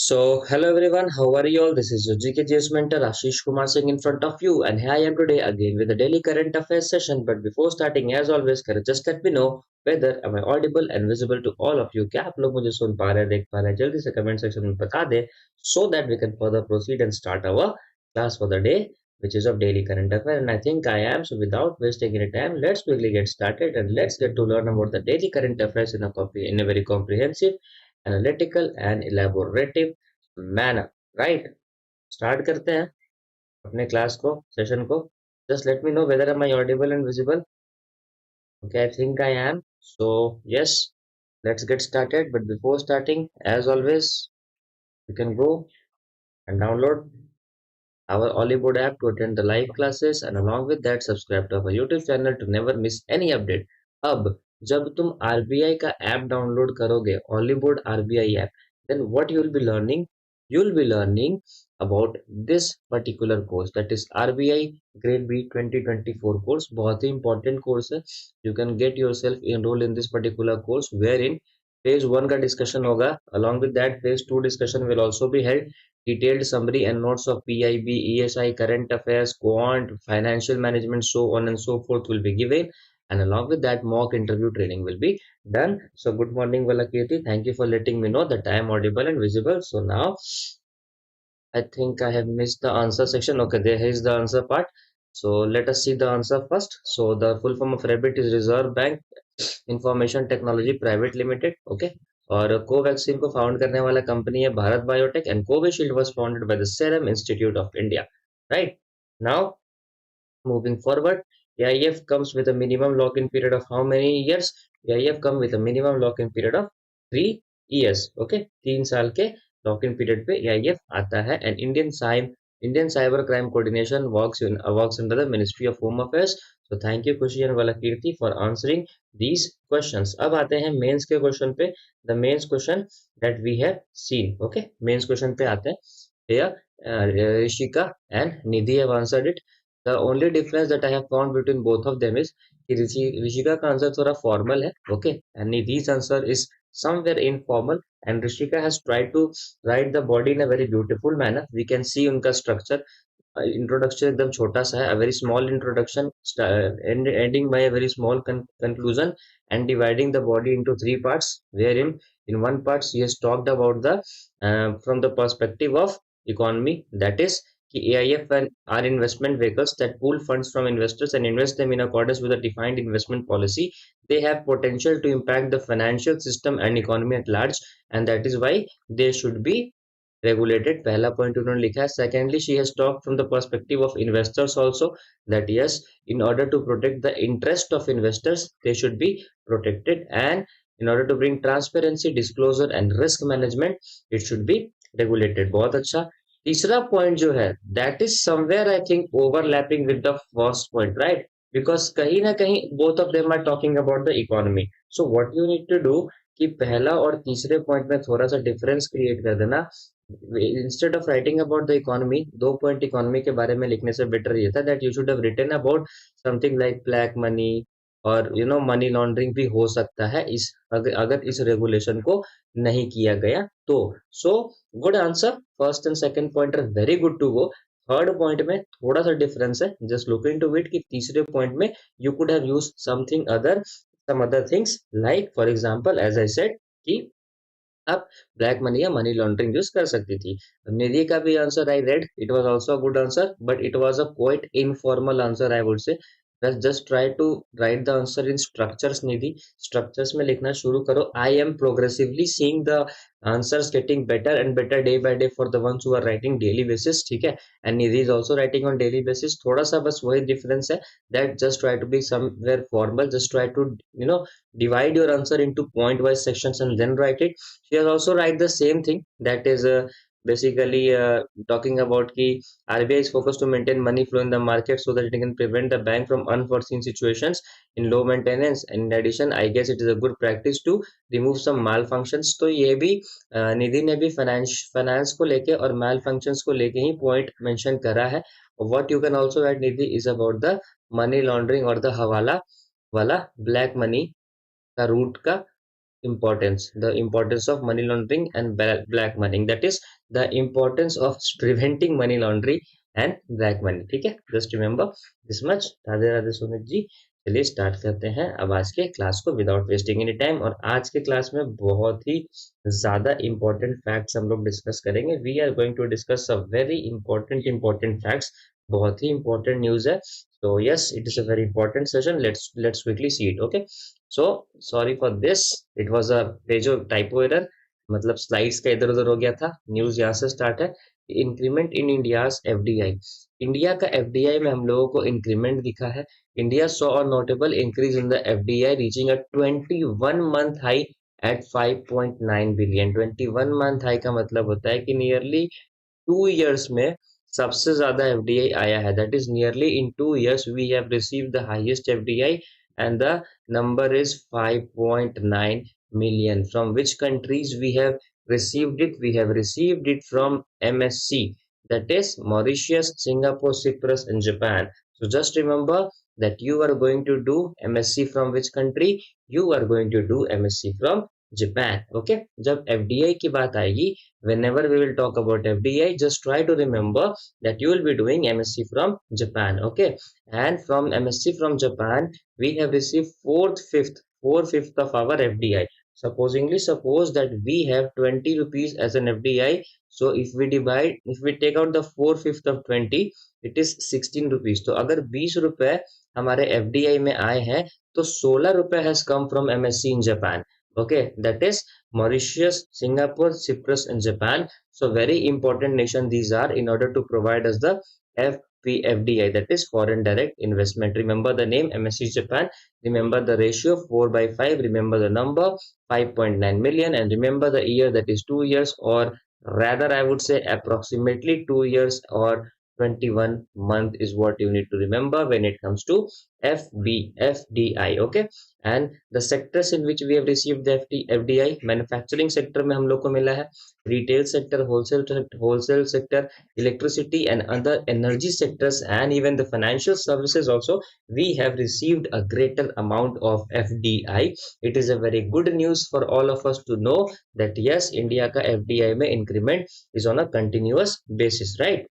Hello everyone, how are you all? This is your GK GS mentor Ashish Kumar Singh in front of you, and here I am today again with a daily current affairs session. But before starting, as always, can you just let me know whether am I audible and visible to all of you? क्या आप लोग मुझे सुन पा रहे हैं, देख पा रहे हैं? जल्दी से कमेंट सेक्शन में बता दें, so that we can further proceed and start our class for the day, which is of daily current affairs. And I think I am. So without wasting any time, let's quickly get started and let's get to learn about the daily current affairs in a very comprehensive, analytical and elaborative manner right. Start करते हैं अपने class को, session को। Just let me know whether am I audible and visible. Okay, I think I am. So yes, let's get started. But before starting, as always, you can go and download our Oliveboard app to attend the live classes, and along with that subscribe to our YouTube channel to never miss any update. अब जब तुम RBI का app download करोगे, Oliveboard RBI app, then what you will be learning? You will be learning about this particular course, that is RBI Grade B 2024 course. बहुत ही important course है. You can get yourself enrolled in this particular course wherein phase 1 का discussion होगा. Along with that, phase 2 discussion will also be held. Detailed summary and notes of PIB, ESI, current affairs, quant, financial management, so on and so forth will be given. And along with that, mock interview training will be done. So good morning, Valakirti. Thank you for letting me know that I am audible and visible. So now I think I have missed the answer section. Okay, there is the answer part. So let us see the answer first. So the full form of RBIT is Reserve Bank information technology private limited. Okay, और Covaxin को found करने वाला company है Bharat biotech, and Covishield was founded by the serum institute of India. Right now, moving forward, AIF comes with a minimum lock-in period of how many years? AIF come with a minimum lock-in period of 3 years. Okay, 3 साल के lock-in period पे AIF आता है। And Indian cyber crime coordination works under the ministry of home affairs. So thank you Kushi and Valakirti for answering these questions. अब आते हैं mains के question पे। The mains question that we have seen. Okay, mains question पे आते हैं। Here Rishika and Nidhi have answered it. The only difference that I have found between both of them is कि ऋषिका का answer थोड़ा formal है, okay, and Nidhi's answer is somewhere informal, and Rishika has tried to write the body in a very beautiful manner. We can see उनका structure, introduction एकदम छोटा सा है, a very small introduction ending by a very small conclusion and dividing the body into 3 parts, wherein in one part she has talked about the from the perspective of economy, that is कि AIF are investment vehicles that pool funds from investors and invest them in accordance with a defined investment policy. They have potential to impact the financial system and economy at large, and that is why they should be regulated. पहला point उन्होंने लिखा है। Secondly, she has talk from the perspective of investors also, that yes, in order to protect the interest of investors, they should be protected, and in order to bring transparency, disclosure and risk management, it should be regulated. बहुत अच्छा। तीसरा point जो है, that is somewhere I think overlapping with the first point, right? Because कहीं ना कहीं both of them are talking about the economy. So what you need to do कि पहला और तीसरे पॉइंट में थोड़ा सा डिफरेंस क्रिएट कर देना। Instead of writing about the economy, 2 point economy के बारे में लिखने से बेटर ये था that you should have written about something like black money, और मनी लॉन्ड्रिंग भी हो सकता है इस अगर इस रेगुलेशन को नहीं किया गया तो। So good answer, first and second point are very good to go. Third point में थोड़ा सा डिफरेंस है, जस्ट लुक इनटू इट कि तीसरे पॉइंट में you could have used something other, some other things, like for example as I said कि आप black money या मनी लॉन्ड्रिंग यूज कर सकती थी। निधि का भी answer I read, it was also a good answer, but it was a quite informal answer I would say. Just try to write the answer in structures. Nidhi, structures में लिखना शुरू करो। I am progressively seeing the answers getting better and better day by day for the ones who are writing daily basis, ठीक है। And Nidhi is also writing on daily basis. थोड़ा सा बस वही डिफरेंस है, that just try to be somewhere formal, just try to divide your answer into point wise sections and then write it. She has also write the same thing, that is basically talking about ki RBI is focused to maintain money flow in the market so that it can prevent the bank from unforeseen situations in low maintenance, and in addition I guess it is a good practice to remove some malfunctions. तो ये भी निधि ने भी finance को लेके और माल functions को लेके ही पॉइंट मेंशन करा है। What you can also right Nidhi is about the money laundering और द हवाला वाला ब्लैक मनी का रूट का the importance of money laundering and black money, that is the importance of preventing money laundering and black money. ठीक है, just remember this much. Radhe Radhe Sumit ji. चलिए start करते हैं अब आज के क्लास को विदाउट वेस्टिंग एनी टाइम। और आज के क्लास में बहुत ही ज्यादा इंपॉर्टेंट फैक्ट्स हम लोग डिस्कस करेंगे। We are going to discuss a very important facts. बहुत ही इंपॉर्टेंट न्यूज है। so yes, it is a very important session. Let's quickly see it. Okay, so sorry for this, it was a पेजो typo error, मतलब slides का इधर उधर हो गया था। न्यूज यहाँ से स्टार्ट है। Increment in India's FDI. India का एफडीआई में हम लोगों को इंक्रीमेंट दिखा है। India saw a notable increase in the FDI reaching a 21 month high at 5.9 billion. 21 month high का मतलब होता है कि नियरली 2 years में सबसे ज्यादा एफडीआई आया है। That is nearly in 2 years we have received the highest FDI and the number is 5.9 million. From which countries we have received it? We have received it from MSC, that is Mauritius, Singapore, Cyprus and Japan. So just remember that you are going to do MSC from which country? You are going to do MSC from Japan. Okay, जब FDI की बात आएगी, whenever we will talk about FDI, just try to remember that you will be doing MSC from Japan. Okay, and from MSC from Japan we have received four fifth of our FDI. Suppose that we have 20 rupees as an FDI. So if we take out the 4/5 of 20, it is 16 rupees. तो अगर 20 रुपए हमारे FDI में आए हैं तो 16 रुपए has come from MSC in Japan. Okay, that is Mauritius, Singapore, Cyprus and Japan. So very important nation these are in order to provide us the FDI, that is foreign direct investment. Remember the name MSC Japan, remember the ratio 4/5, remember the number 5.9 million and remember the year, that is 2 years, or rather I would say approximately 2 years or 21 month is what you need to remember when it comes to FDI. Okay, and the sectors in which we have received the FDI, manufacturing sector में हम लोग को मिला है, retail sector, wholesale sector, electricity and other energy sectors and even the financial services also we have received a greater amount of FDI. It is a very good news for all of us to know that yes, India ka FDI mein increment is on a continuous basis, right?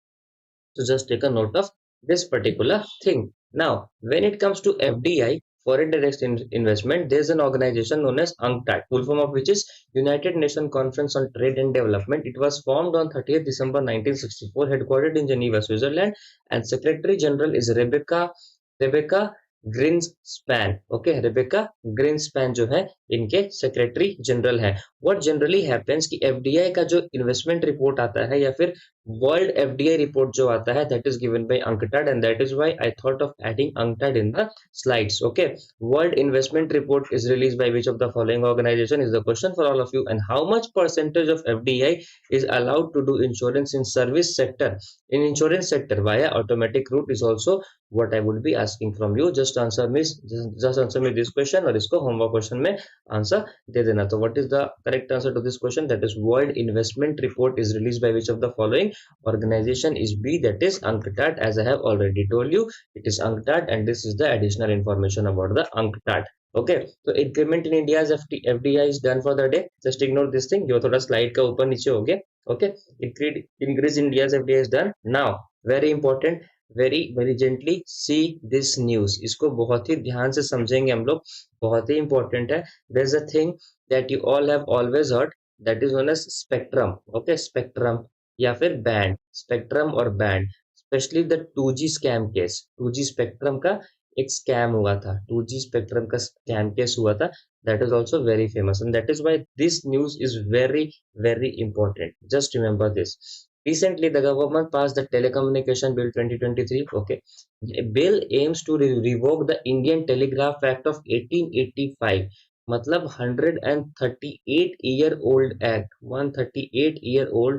So just take a note of this particular thing. Now, when it comes to FDI, foreign direct investment, there is an organization known as UNCTAD, full form of which is United Nations Conference on Trade and Development. It was formed on 30th December 1964, headquartered in Geneva, Switzerland, and Secretary General is Rebecca Grynspan. Okay, Rebeca Grynspan जो है इनके secretary general है। What generally happens कि FDI का जो investment report आता है या फिर वर्ल्ड एफडीआई रिपोर्ट जो आता है, that is given by UNCTAD and that is why I thought of adding UNCTAD in the slides. Okay, world investment report is released by which of the following organisation is the question for all of you, and how much percentage of FDI is allowed to do insurance in service sector, in insurance sector via automatic route is also what I would be asking from you. Just answer me this question और इसको homework question में answer दे देना। तो what is the correct answer to this question? That is world investment report is released by which of the following organization is B, that is UNCTAD. As I have already told you, it is UNCTAD and this is the additional information about the UNCTAD. Okay, so increment in India's FDI is done for the day. Just ignore this thing जो थोड़ा slide का ऊपर नीचे हो गया। Okay, increase in India's FDI is done. Now very important, very gently see this news. इसको बहुत ही ध्यान से समझेंगे हम लोग, बहुत ही important है। There's a thing that you all have always heard, that is known as spectrum. Okay, spectrum या फिर band, spectrum और band, especially the 2G scam case. 2G spectrum का एक स्कैम हुआ था, 2G स्पेक्ट्रम का स्कैम केस हुआ था, that is also very famous and that is why this news is very important. Just remember this. Recently the government passed the telecommunication bill 2023. Okay, the bill aims to revoke the Indian Telegraph Act of 1885, मतलब 138-year-old act, 138-year-old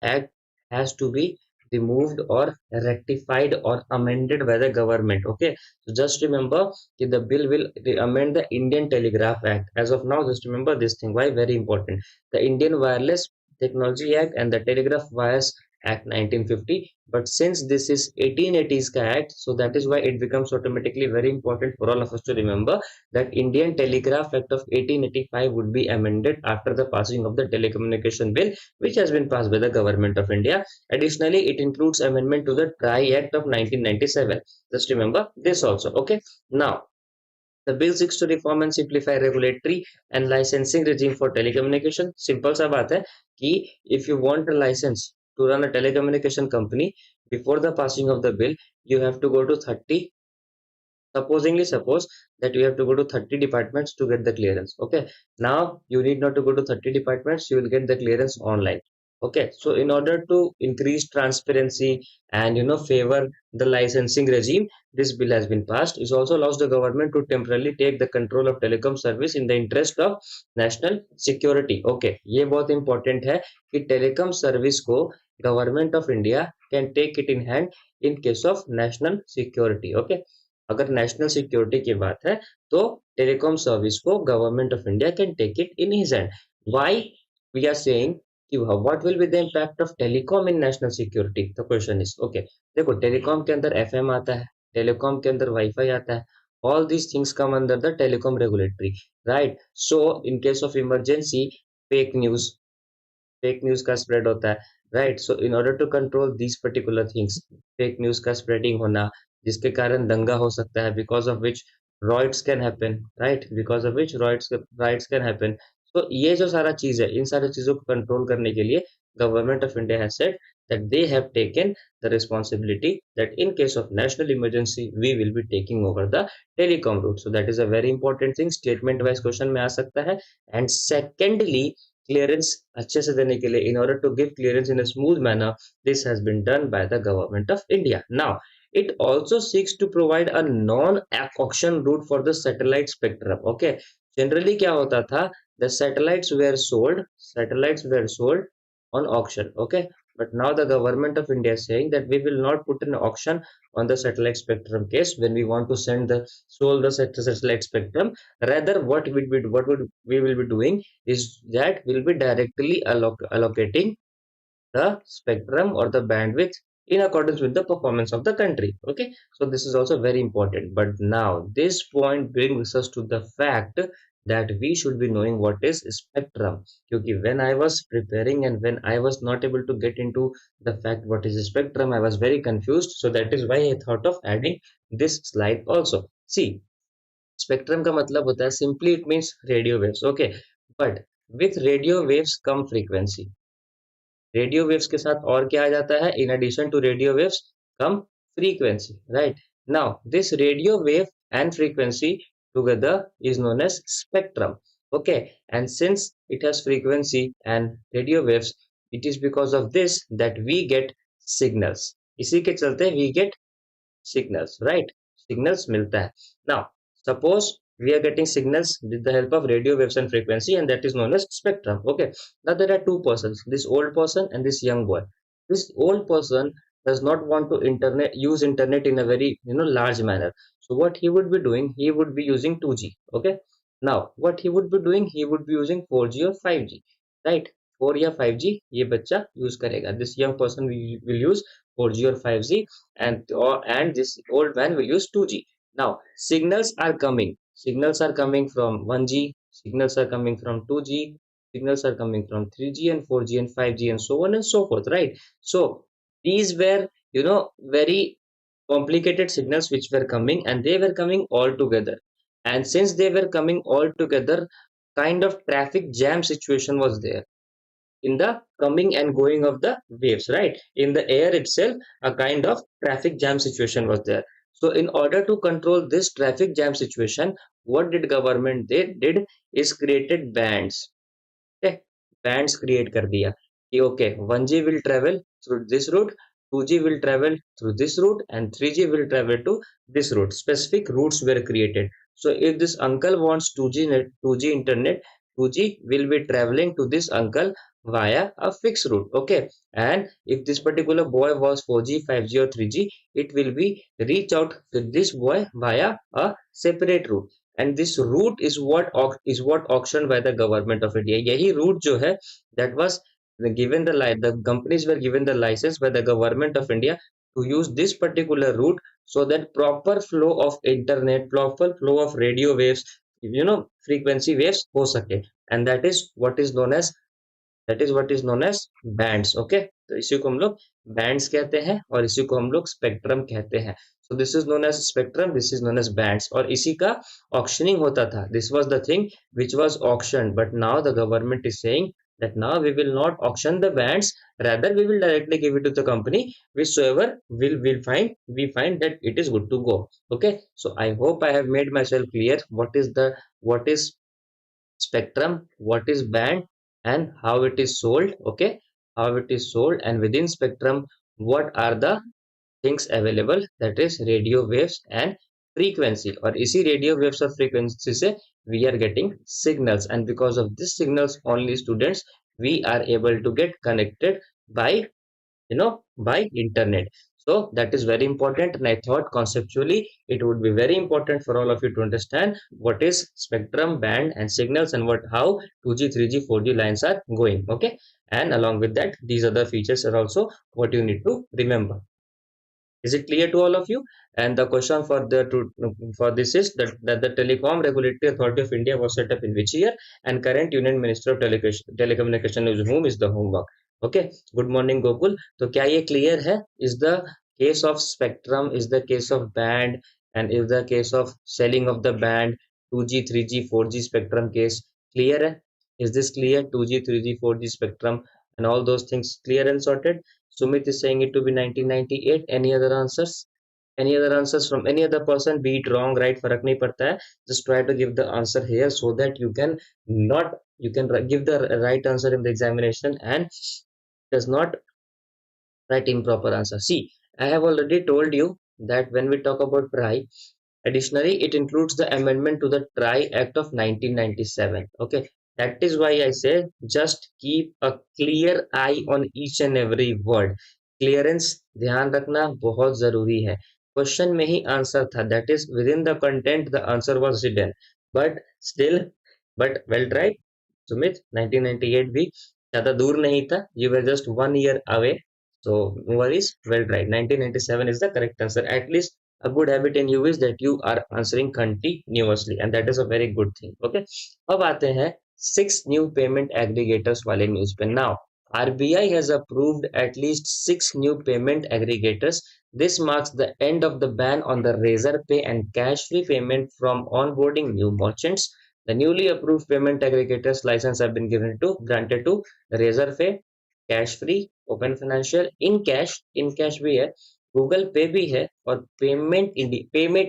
act has to be removed or rectified or amended by the government. Okay, so just remember that the bill will amend the Indian Telegraph Act. As of now, just remember this thing. Why? Very important. The Indian Wireless Technology Act and the Telegraph Wires Act 1950. But since this is 1880s का act, so that is why it becomes automatically very important for all of us to remember that Indian Telegraph Act of 1885 would be amended after the passing of the Telecommunication Bill, which has been passed by the Government of India. Additionally, it includes amendment to the Tri Act of 1997. Just remember this also. Okay. Now, the bill seeks to reform and simplify regulatory and licensing regime for telecommunication. Simple सा बात है कि if you want a license to run a telecommunication company, before the passing of the bill, you have to go to 30, suppose that you have to go to 30 departments to get the clearance. Okay, now you need not to go to 30 departments, you will get the clearance online. Okay, so in order to increase transparency and favor the licensing regime, this bill has been passed. It also allows the government to temporarily take the control of telecom service in the interest of national security. Okay, ये बहुत important है कि telecom service को government of India can take it in hand in case of national security. Okay, अगर national security की बात है तो टेलीकॉम सर्विस को government of India can take it in his hand. Why we are saying कि what will be the impact of telecom in national security. The question is okay, देखो telecom के अंदर FM आता है, telecom के अंदर wifi आता है, all these things come under the telecom regulatory, right. So in case of emergency fake news का स्प्रेड होता है, right. So in order to control these particular things, fake news का स्प्रेडिंग होना जिसके कारण दंगा हो सकता है, because of which riots can happen, right, because of which riots can happen. तो ये जो सारा चीज है, इन सारी चीजों को कंट्रोल करने के लिए government of India has said that they have taken the responsibility that in case of national emergency we will be taking over the telecom route. So that is a very important thing. Statement wise question में आ सकता है. And secondly, clearance अच्छे से देने के लिए, in order to give clearance in a smooth manner, this has been done by the government of India. Now it also seeks to provide a non-auction route for the satellite spectrum. Okay, generally क्या होता था, the satellites were sold on auction. Okay, but now the government of India is saying that we will not put an auction on the satellite spectrum case when we want to sold the satellite spectrum. Rather, what we will be doing is that we'll be directly allocating the spectrum or the bandwidth in accordance with the performance of the country. Okay, so this is also very important. But now this point brings us to the fact that we should be knowing what is spectrum. Because when I was preparing and when I was not able to get into the fact what is spectrum, I was very confused. So that is why I thought of adding this slide also. See, spectrum का मतलब होता है, simply it means radio waves. Okay, but with radio waves come frequency. Radio waves के साथ और क्या आ जाता है, in addition to radio waves come frequency, right. Now this radio wave and frequency together is known as spectrum. Okay, and since it has frequency and radio waves, it is because of this that we get signals. इसी के चलते we get signals, right? Signals मिलता है. Now suppose we are getting signals with the help of radio waves and frequency, and that is known as spectrum. Okay, now there are two persons, this old person and this young boy. This old person does not want to use internet in a very large manner. So what he would be doing, he would be using 2G. Okay, now what he would be doing, he would be using 4G or 5G, right. 4 या 5G ये बच्चा use करेगा. This young person will use 4G or 5G, and this old man will use 2G. Now signals are coming from 1G, signals are coming from 2G, signals are coming from 3G and 4G and 5G and so on and so forth, right. So these were very complicated signals which were coming, and they were coming all together. And since they were coming all together, kind of traffic jam situation was there in the coming and going of the waves, right. In the air itself, a kind of traffic jam situation was there. So in order to control this traffic jam situation, what did government did is created bands. Okay, bands create कर दिया कि okay, 1G will travel through this route, 2G will travel through this route, and 3G will travel to this route. Specific routes were created. So if this uncle wants 2G internet, 2G will be traveling to this uncle via a fixed route. Okay, and if this particular boy was 4G, 5G or 3G, it will be reach out to this boy via a separate route. And this route is what auctioned by the government of India. यही route जो है, that was the companies were given the license by the government of India to use this particular route so that proper flow of internet, proper flow of radio waves, frequency waves हो सके, and that is what is known as bands. Okay, तो इसी को हम लोग bands कहते हैं और इसी को हम लोग स्पेक्ट्रम कहते हैं. So this is known as spectrum, this is known as bands, और इसी का ऑक्शनिंग होता था. This was the thing which was auctioned, but now the government is saying that now we will not auction the bands, rather we will directly give it to the company whichsoever we find that it is good to go. Okay, so I hope I have made myself clear what is spectrum, what is band, and how it is sold. Okay, how it is sold, and within spectrum, what are the things available, that is radio waves and frequency. और इसी radio waves और frequency से we are getting signals, and because of this signals only, students, we are able to get connected by by internet. So that is very important, and I thought conceptually it would be very important for all of you to understand what is spectrum, band, and signals, and how 2G, 3G, 4G lines are going. Okay, and along with that, these other features are also what you need to remember. Is it clear to all of you? And the question for this is that the Telecom Regulatory Authority of India was set up in which year, and current Union Minister of Telecommunication is whom is the homework. Okay. Good morning, Gokul. तो क्या ये clear है? Is the case of spectrum, is the case of band, and is the case of selling of the band 2G, 3G, 4G spectrum case clear है? Is this clear? 2G, 3G, 4G spectrum and all those things clear and sorted? Sumit is saying it to be 1998. Any other answers? Any other answers from any other person? Be it wrong, right? फर्क नहीं पड़ता है. Just try to give the answer here so that you can give the right answer in the examination and does not write improper answer. See, I have already told you that when we talk about TRI, additionally, it includes the amendment to the TRI Act of 1997. Okay, that is why I say just keep a clear eye on each and every word. Clearance ध्यान रखना बहुत जरूरी है. Question में ही answer था, that is within the content the answer was hidden, but still, but well tried, Sumit. 1998 भी ज्यादा दूर नहीं था. You were just 1 year away, so no worries. Well tried. 1997 is the correct answer. At least a good habit in you is that you are answering continuously, and that is a very good thing. Okay, अब आते हैं 6 new payment aggregators वाले news पे. Now RBI has approved at least 6 new payment aggregators. This marks the end of the ban on the razor pay and cash free payment from onboarding new merchants. The newly approved payment aggregators license have been granted to Razorpay, cash free, open financial, in cash भी है, Google पे भी है, और payment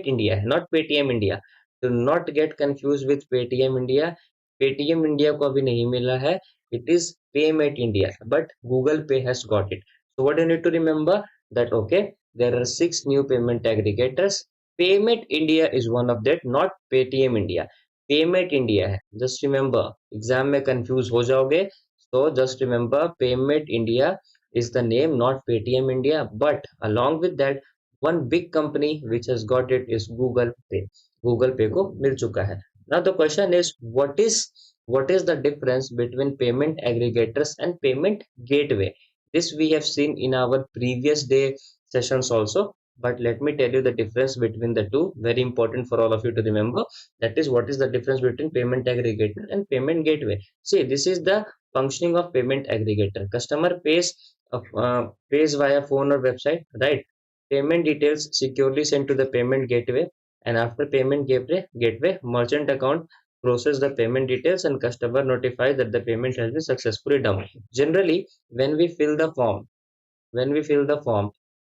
India है, not Paytm India. Do not get confuse with Paytm India. Paytm India को अभी नहीं मिला है, it is payment India, but Google Pay has got it. So what you need to remember that okay, there are 6 new payment aggregators. Payment India is one of that, not Paytm India. Payment India है. Just remember, exam में confuse हो जाओगे. So just remember, Payment India is the name, not Paytm India. But along with that, one big company which has got it is Google Pay. Google Pay को मिल चुका है. Now the question is, what is the difference between payment aggregators and payment gateway? This we have seen in our previous day sessions also, but let me tell you the difference between the two. Very important for all of you to remember. That is, what is the difference between payment aggregator and payment gateway? See, this is the functioning of payment aggregator. Customer pays via phone or website, right? Payment details securely sent to the payment gateway, and after payment gateway merchant account process the payment details and customer notifies that the payment has been successfully done. Generally, when we fill the form,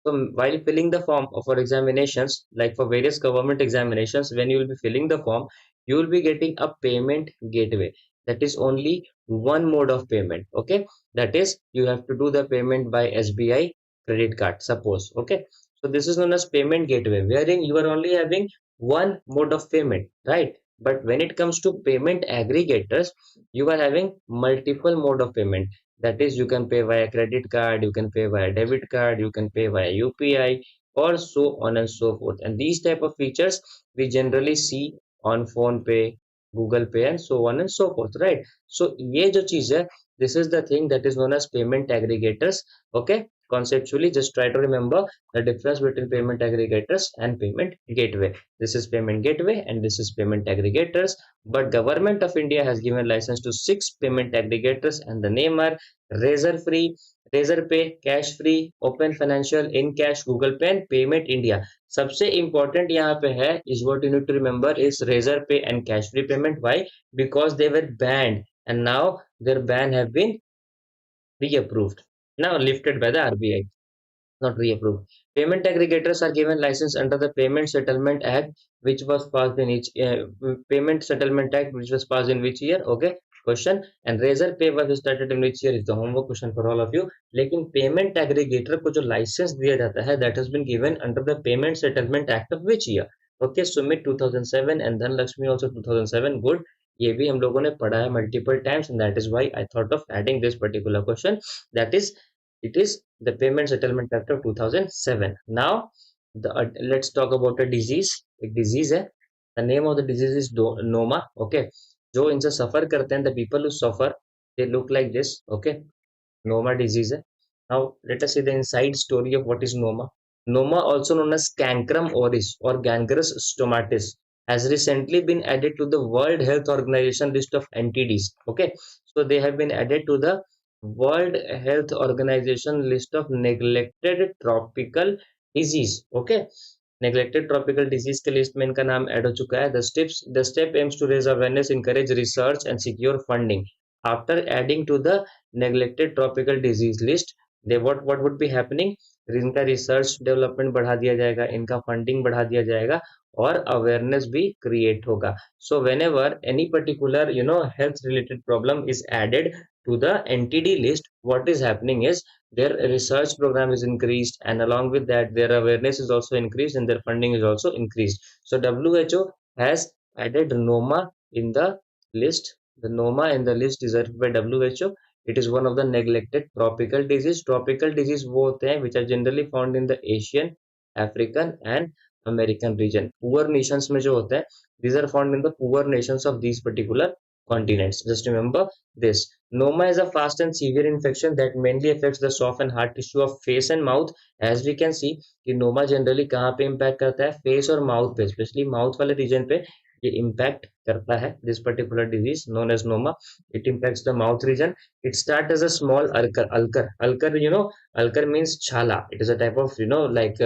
so while filling the form for examinations, like for various government examinations, when you will be filling the form, you will be getting a payment gateway. That is only one mode of payment. Okay, that is, you have to do the payment by SBI credit card, suppose. Okay, so this is known as payment gateway, wherein you are only having one mode of payment, right? But when it comes to payment aggregators, you are having multiple mode of payment. That is, you can pay via credit card, you can pay via debit card, you can pay via UPI, or so on and so forth. And these type of features we generally see on phone pay, Google Pay, and so on and so forth, right? So ये जो चीज है, This is the thing that is known as payment aggregators. Okay, conceptually, just try to remember the difference between payment aggregators and payment gateway. This is payment gateway and this is payment aggregators. But government of India has given license to 6 payment aggregators, and the name are Razor Free, Razor Pay, Cash Free, Open Financial, In Cash, Google Pay and Payment India. सबसे important यहाँ पे है is what you need to remember is Razor Pay and Cash Free payment. Why? Because they were banned and now their ban have been reapproved. Now lifted by the RBI, not reapproved. Payment aggregators are given license under the Payment Settlement Act, which was passed in each Payment Settlement Act, which was passed in which year? Okay, question. And Razor Pay was started in which year is the homework question for all of you. लेकिन payment aggregator को जो licence दिया जाता है that has been given under the Payment Settlement Act of which year? Okay, Sumit 2007 and Dhanlakshmi also 2007. Good. ये भी हम लोगों ने पढ़ा है multiple times and that is why I thought of adding this particular question. That is, it is the Payment Settlement Act of 2007. Now, let's talk about a disease. एक disease है. The name of the disease is Noma. Okay. जो इनसे suffer करते हैं, the people who suffer, they look like this. Okay. Noma disease है. Now, let us see the inside story of what is Noma. Noma, also known as Cancrum oris or Gangrenous stomatis, has recently been added to the World Health Organization list of entities. Okay, so they have been added to the World Health Organization list of neglected tropical disease. Okay, neglected tropical disease के list में इनका नाम add हो चुका है. The step aims to raise awareness, encourage research and secure funding. After adding to the neglected tropical disease list, they what would be happening? इनका research development बढ़ा दिया जाएगा, इनका फंडिंग बढ़ा दिया जाएगा और अवेयरनेस भी क्रिएट होगा. So whenever any particular health related problem is added to the NTD list, what is happening is their research program is increased, and along with that their awareness is also increased and their funding is also increased. So WHO has added Noma in the list. The Noma in the list is reserved by WHO. It is one of the neglected tropical disease. Tropical disease वो होते हैं which are generally found in the Asian, African and American region. Poor nations में जो होता है, these are found in the poor nations of these particular continents. Just remember this. Noma is a fast and severe infection that mainly affects the soft and hard tissue of face and mouth. As we can see कि Noma generally कहाँ पे impact करता है? Face और mouth पे, especially mouth वाले region पे ये impact करता है. This particular disease known as Noma, it impacts the mouth region. It starts as a small ulcer. Ulcer, ulcer means chala. It is a type of like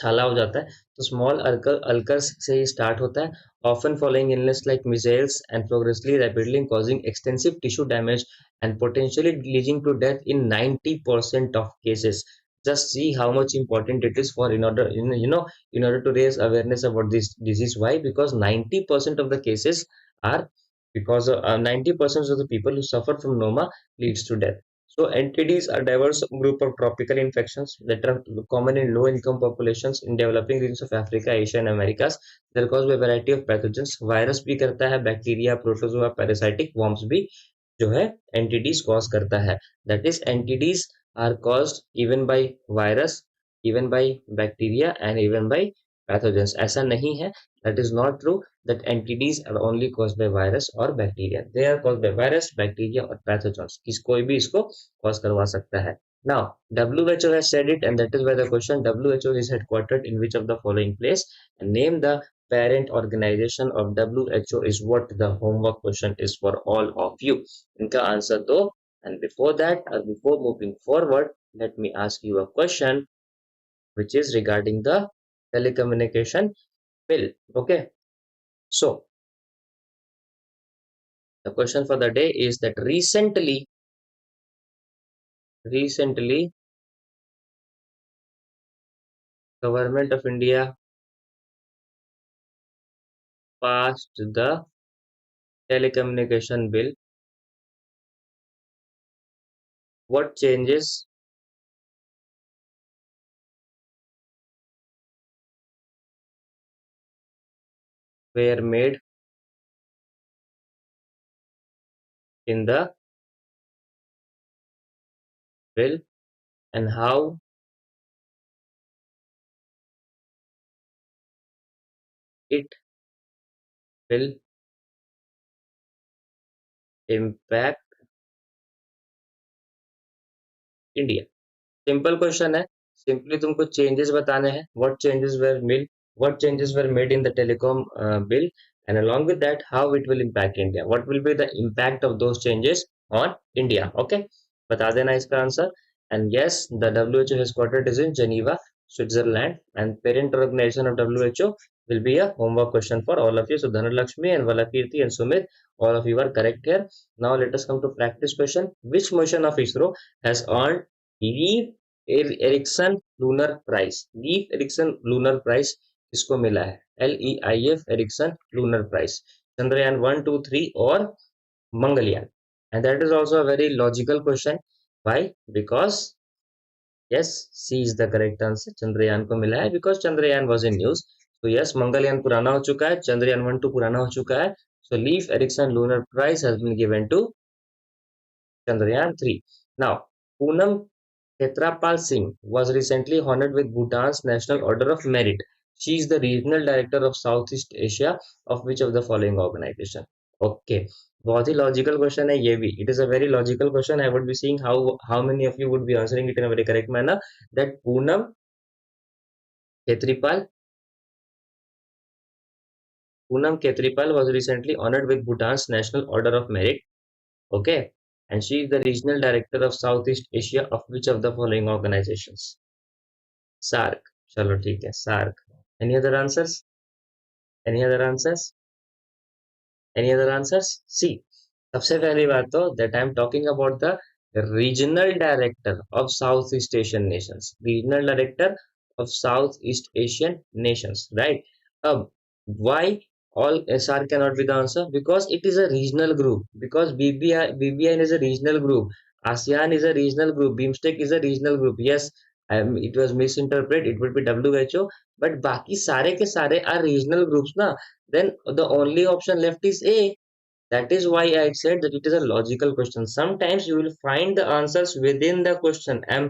छाला हो जाता है. तो स्मॉल अल्कर्स से ही स्टार्ट होता है, often following illness like measles and progressively rapidly causing extensive tissue damage and potentially leading to death in 90% of cases. Just see how much important it is for in order to raise awareness about this disease. Why? Because 90% of the cases are because 90% of the people who suffer from Noma leads to death. So NTDs are diverse group of tropical infections that are common in low-income populations in developing regions of Africa, Asia, and Americas. They're caused by a variety of pathogens. Virus भी करता है, bacteria, protozoa, parasitic worms भी जो है NTDs cause करता है. That is, NTDs are caused even by virus, even by bacteria, and even by pathogens. ऐसा नहीं है. That is not true. That NTDs are only caused by virus or bacteria. They are caused by virus, bacteria or pathogens. कोई भी इसको cause करवा सकता है. Now, WHO has said it, and that is why the question: WHO is headquartered in which of the following place? And name the parent organization of WHO is what the homework question is for all of you. इनका answer दो. And before that, or before moving forward, let me ask you a question, which is regarding the telecommunication bill. Okay. So the question for the day is that recently government of India passed the telecommunication bill. What changes were made in the bill and how it will impact India. Simple question है, simply तुमको changes बताने हैं, what changes were made in the telecom bill, and along with that how it will impact India, what will be the impact of those changes on India. Okay, बता देना इसका answer. And yes, the WHO headquarters is in Geneva, Switzerland, and parent organization of WHO will be a homework question for all of you. So Dhanalakshmi and Valakirti and Sumit, all of you are correct here. Now let us come to practice question. Which mission of ISRO has earned Leaf Erikson lunar prize? Leif Erikson lunar prize किसको मिला है? LEIF Erikson lunar prize, Chandrayaan 1, 2, 3 और Mangalyaan. And that is also a very logical question. Why? Because yes, C is the correct answer. Chandrayaan को मिला है because Chandrayaan was in news. तो yes, Mangalyaan पुराना हो चुका है, चंद्रयान 1, 2 पुराना हो चुका है. So Leif Erikson lunar Prize has been given to Chandrayaan 3. Now, Poonam Khetrapal Singh was recently honored with Bhutan's National Order of Merit. She is the Regional Director of Southeast Asia of which of the following organization? Okay, बहुत ही logical question है ये भी. It is a very logical question. I would be seeing how many of you would be answering it in a very correct manner. That Khetrapal Poonam Khetrapal was recently honored with Bhutan's National Order of Merit. Okay, and she is the regional director of Southeast Asia of which of the following organizations? SARC. चलो ठीक है, SARC. Any other answers? Any other answers? Any other answers? See, सबसे पहली बात तो that I am talking about the regional director of Southeast Asian nations. Regional director of Southeast Asian nations, right? Why all SR cannot be the answer? Because it is a regional group. Because BBN is a regional group. ASEAN is a regional group. BIMSTEC is a regional group. Yes, it was misinterpreted. It would be WHO. But बाकी सारे के सारे are regional groups ना. Then the only option left is A. That is why I said that it is a logical question. Sometimes you will find the answers within the question. I am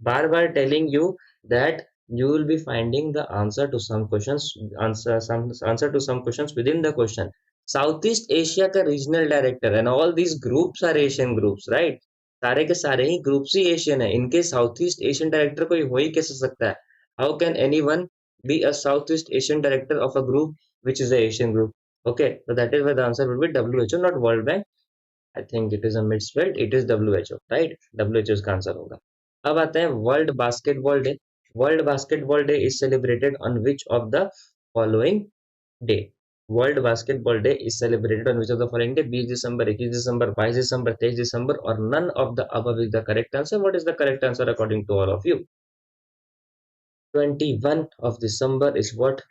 bar telling you that you will be finding the answer to some questions, answer to some questions within the question. Southeast Asia का regional director and all these groups are Asian groups, right? सारे के सारे ही groups ही Asian है. इनके south east Asian director कोई हो ही कैसे सकता है? How can anyone be a south east Asian director of a group which is a Asian group? Okay, so that is why the answer will be WHO, not World Bank. I think it is a misspelled. It is WHO, right? WHO इसका answer होगा. अब आते हैं world basketball day. World basketball day is celebrated on which of the following day? World basketball day is celebrated on which of the following day? 20 December, 21 December, 22 December, 23 December और none of the above is the correct answer. What is the correct answer according to all of you? 21 of December is what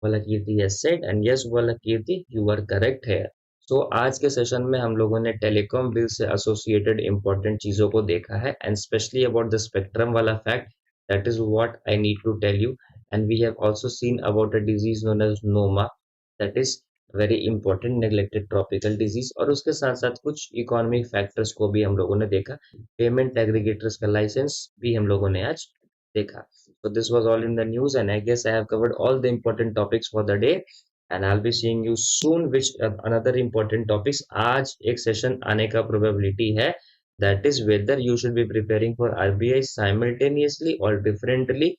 Valakirti has said, and yes, Valakirti, you are correct here. So आज के session में हम लोगों ने telecom bill से associated important चीजों को देखा है, and specially about the spectrum वाला fact. That is what I need to tell you. And we have also seen about a disease known as noma. That is very important neglected tropical disease. और उसके साथ साथ कुछ economic factors को भी हम लोगों ने देखा. पेमेंट एग्रीगेटर्स का लाइसेंस भी हम लोगों ने आज देखा. So this was all in the news, and I guess I have covered all the important topics for the day, and I'll be seeing you soon with another important topics. आज एक session आने का probability है, that is whether you should be preparing for RBI simultaneously or differently.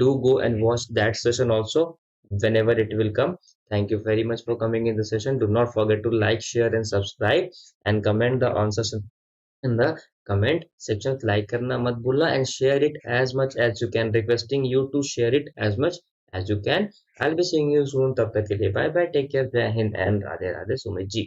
Do go and watch that session also whenever it will come. Thank you very much for coming in the session. Do not forget to like, share and subscribe, and comment the answers in the comment section. Like करना मत भूलना, and share it as much as you can. Requesting you to share it as much as you can. I'll be seeing you soon. तब तक के लिए bye bye. Take care. जय Hind and Radhe Radhe. Sumit ji.